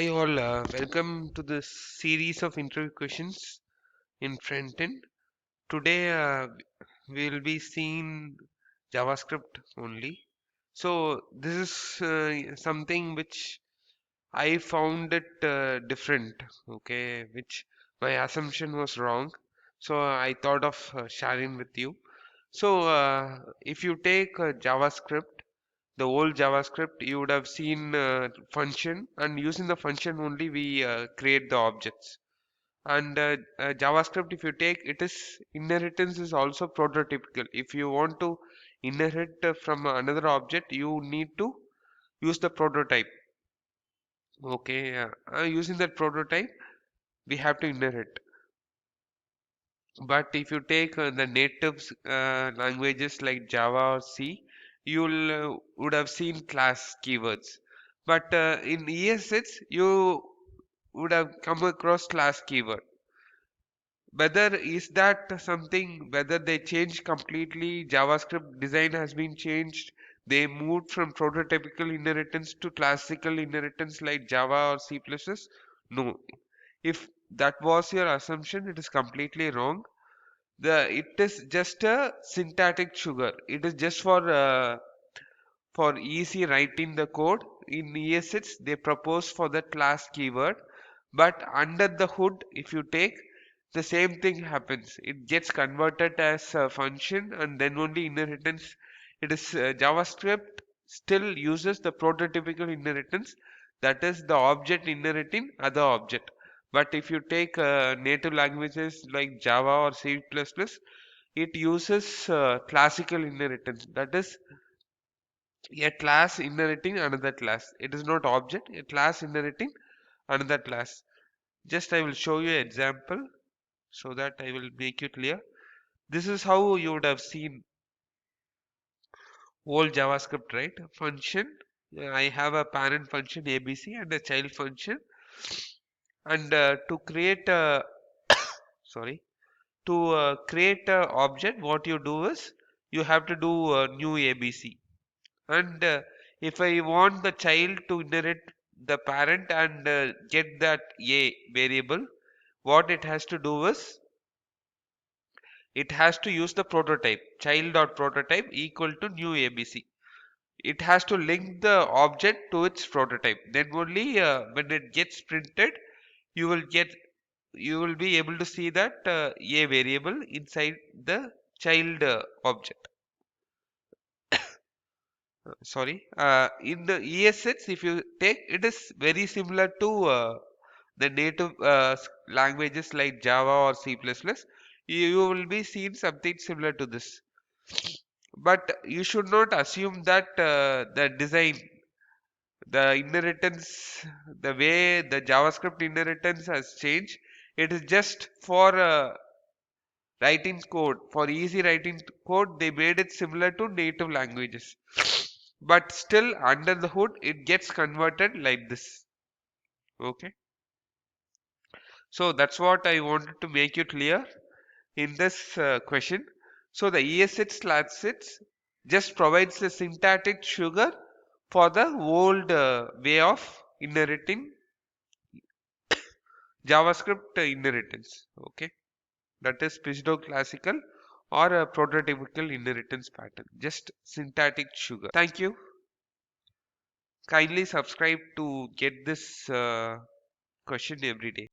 Hi all, welcome to this series of interview questions in front end. Today we'll be seeing JavaScript only. So this is something which I found it different, okay, which my assumption was wrong. So I thought of sharing with you. So if you take JavaScript, the old JavaScript, you would have seen function, and using the function only we create the objects. And JavaScript, if you take it, is inheritance is also prototypical. If you want to inherit from another object, you need to use the prototype. Okay, using that prototype, we have to inherit. But if you take the native languages like Java or C, you'll would have seen class keywords. But in ES6, you would have come across class keyword. Whether is that something, whether they changed completely, JavaScript design has been changed, they moved from prototypical inheritance to classical inheritance like Java or C++? No. If that was your assumption, it is completely wrong. It is just a syntactic sugar. It is just for easy writing the code. In ES6 they propose for the class keyword, but under the hood, if you take, the same thing happens. It gets converted as a function, and then only inheritance. It is JavaScript still uses the prototypical inheritance, that is the object inheriting other object. But if you take native languages like Java or C++, it uses classical inheritance, that is a class inheriting another class. It is not object, a class inheriting another class. Just I will show you an example so that I will make it clear. This is how you would have seen old JavaScript, right? Function. I have a parent function ABC and a child function. And to create a sorry, to create a object, what you do is you have to do a new ABC. And if I want the child to inherit the parent and get that A variable, what it has to do is it has to use the prototype child.prototype equal to new ABC. It has to link the object to its prototype. Then only when it gets printed, you will get you will be able to see that A variable inside the child object. Sorry, in the ES6, if you take, it is very similar to the native languages like Java or C++. You will be seeing something similar to this. But you should not assume that the design, the inheritance, the way the JavaScript inheritance has changed. It is just for writing code. For easy writing code, they made it similar to native languages. But still, under the hood, it gets converted like this. Okay. So that's what I wanted to make you clear in this question. So the ES6/6 just provides the syntactic sugar for the old way of inheriting JavaScript inheritance. Okay, that is pseudoclassical or a prototypical inheritance pattern. Just syntactic sugar. Thank you. Kindly subscribe to get this question every day.